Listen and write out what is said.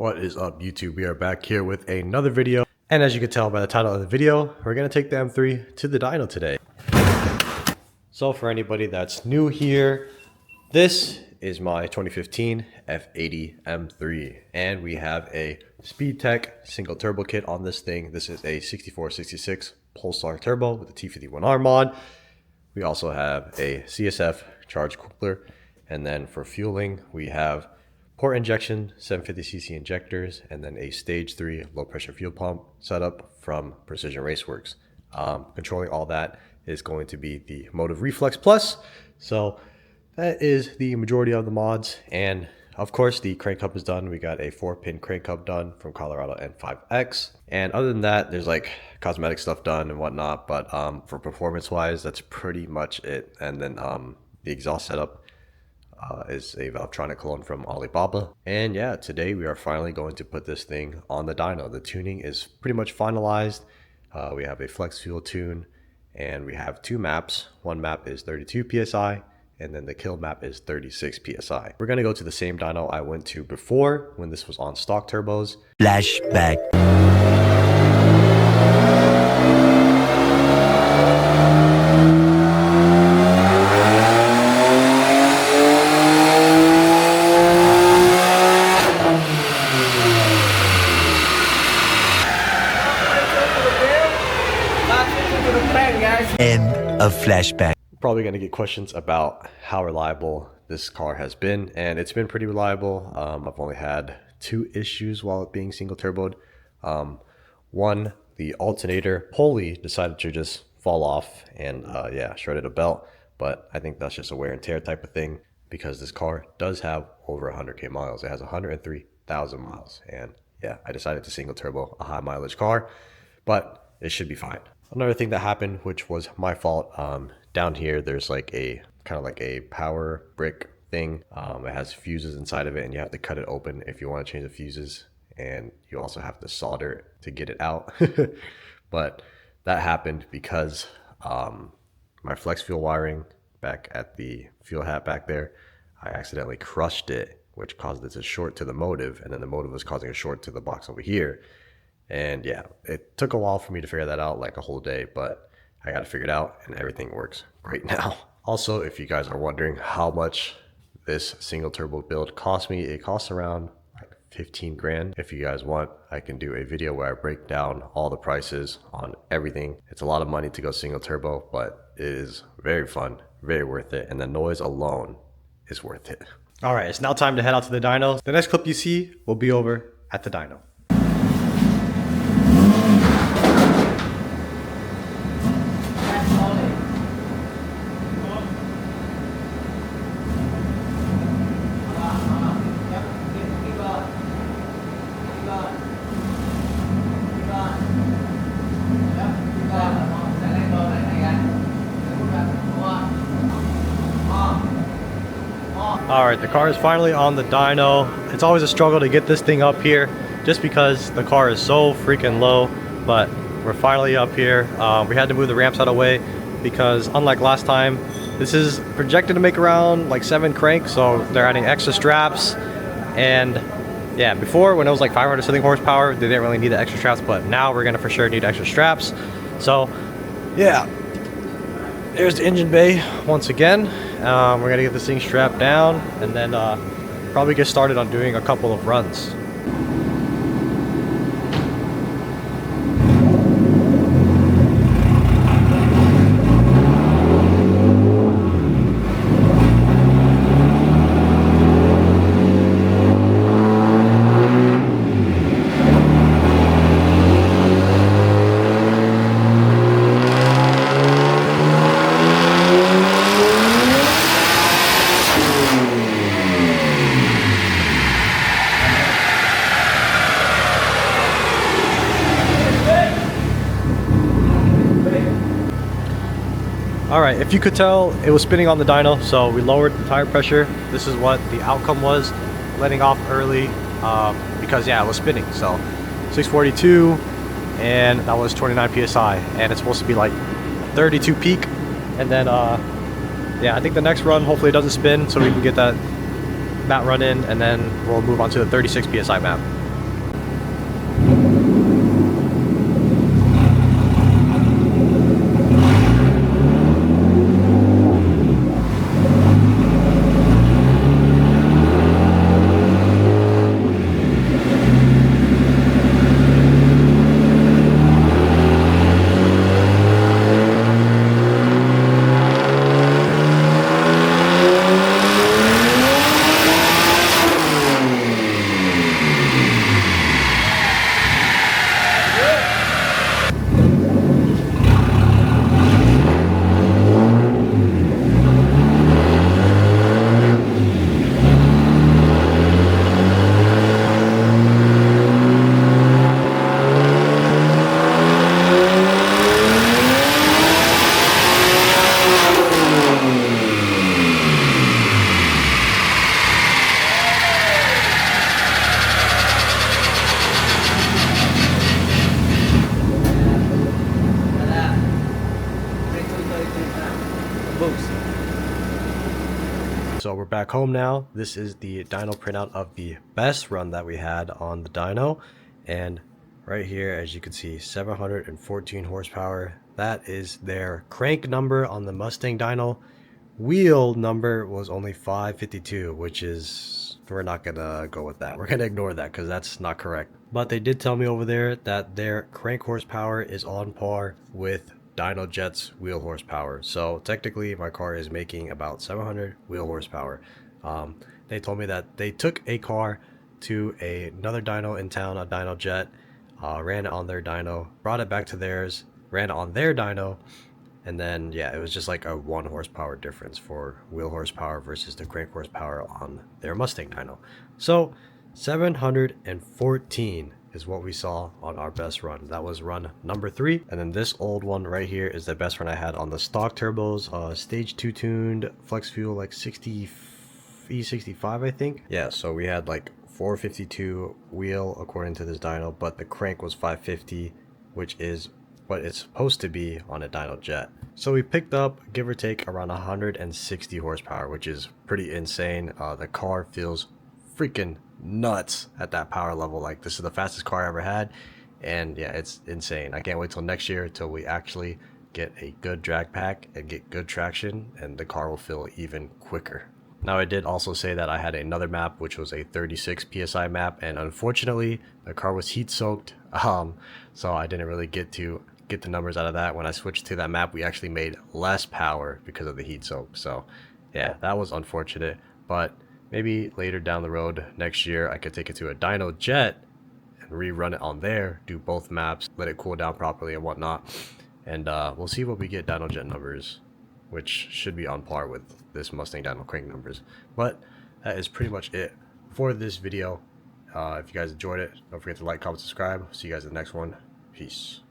What is up, YouTube? We are back here with another video, and as you can tell by the title of the video, we're going to take the M3 to the dyno today. So for anybody that's new here, this is my 2015 F80 M3, and we have a Speedtech single turbo kit on this thing. This is a 6466 Pulsar turbo with a T51R mod. We also have a CSF charge cooler, and then for fueling we have port injection 750cc injectors, and then a stage 3 low pressure fuel pump setup from Precision Raceworks. Controlling all that is going to be the Motive Reflex Plus. So that is the majority of the mods, and of course the crank hub is done. We got a 4-pin crank hub done from Colorado N5X, and other than that there's like cosmetic stuff done and whatnot, but for performance wise that's pretty much it. And then the exhaust setup is a Valvetronic clone from Alibaba. And yeah, today we are finally going to put this thing on the dyno. The tuning is pretty much finalized. We have a flex fuel tune, and we have two maps. One map is 32 psi, and then the kill map is 36 psi. We're gonna go to the same dyno I went to before when this was on stock turbos. Flashback. End of flashback. Probably going to get questions about how reliable this car has been, and it's been pretty reliable. I've only had 2 issues while it being single turboed. One, the alternator pulley decided to just fall off and yeah, shredded a belt, but I think that's just a wear and tear type of thing, because this car does have over 100k miles. It has 103,000 miles, and yeah, I decided to single turbo a high mileage car, but it should be fine. Another thing that happened, which was my fault, down here there's like a kind of like a power brick thing. It has fuses inside of it, and you have to cut it open if you want to change the fuses, and you also have to solder it to get it out. But that happened because my flex fuel wiring back at the fuel hat back there, I accidentally crushed it, which caused it to short to the motive, and then the motive was causing a short to the box over here. And yeah, it took a while for me to figure that out, like a whole day, but I got it figured out and everything works great now. Also, if you guys are wondering how much this single turbo build cost me, it costs around like 15 grand. If you guys want, I can do a video where I break down all the prices on everything. It's a lot of money to go single turbo, but it is very fun, very worth it, and the noise alone is worth it. All right, it's now time to head out to the dyno. The next clip you see will be over at the dyno. All right, the car is finally on the dyno. It's always a struggle to get this thing up here just because the car is so freaking low, but we're finally up here. We had to move the ramps out of the way because unlike last time, this is projected to make around like 7 cranks, so they're adding extra straps. And yeah, before when it was like 500 something horsepower, they didn't really need the extra straps, but now we're gonna for sure need extra straps. So yeah, there's the engine bay once again. We're gonna get this thing strapped down and then probably get started on doing a couple of runs. Alright, if you could tell, it was spinning on the dyno, so we lowered the tire pressure. This is what the outcome was, letting off early, because yeah, it was spinning. So 642, and that was 29 psi, and it's supposed to be like 32 peak. And then yeah, I think the next run hopefully it doesn't spin, so we can get that map run in, and then we'll move on to the 36 psi map. back home now. This is the dyno printout of the best run that we had on the dyno, and right here, as you can see, 714 horsepower. That is their crank number on the Mustang dyno. Wheel number was only 552, which is, we're not gonna go with that. We're gonna ignore that because that's not correct. But they did tell me over there that their crank horsepower is on par with Dynojet's wheel horsepower. So technically my car is making about 700 wheel horsepower. They told me that they took a car to another dyno in town, a Dynojet, ran it on their dyno, brought it back to theirs, ran it on their dyno, and then yeah, it was just like a 1 horsepower difference for wheel horsepower versus the crank horsepower on their Mustang dyno. So 714 is what we saw on our best run. That was run number 3. And then this old one right here is the best run I had on the stock turbos, stage 2 tuned, flex fuel like 60 E65 I think. Yeah, so we had like 452 wheel according to this dyno, but the crank was 550, which is what it's supposed to be on a Dynojet. So we picked up, give or take, around 160 horsepower, which is pretty insane. The car feels freaking nuts at that power level. Like, this is the fastest car I ever had, and yeah, it's insane. I can't wait till next year till we actually get a good drag pack and get good traction, and the car will feel even quicker. Now, I did also say that I had another map, which was a 36 psi map, and unfortunately the car was heat soaked, so I didn't really get the numbers out of that. When I switched to that map, we actually made less power because of the heat soak. So yeah, that was unfortunate, but maybe later down the road next year I could take it to a Dynojet and rerun it on there, do both maps, let it cool down properly and whatnot, and we'll see what we get Dynojet numbers, which should be on par with this Mustang dyno crank numbers. But that is pretty much it for this video. If you guys enjoyed it, don't forget to like, comment, subscribe. See you guys in the next one. Peace.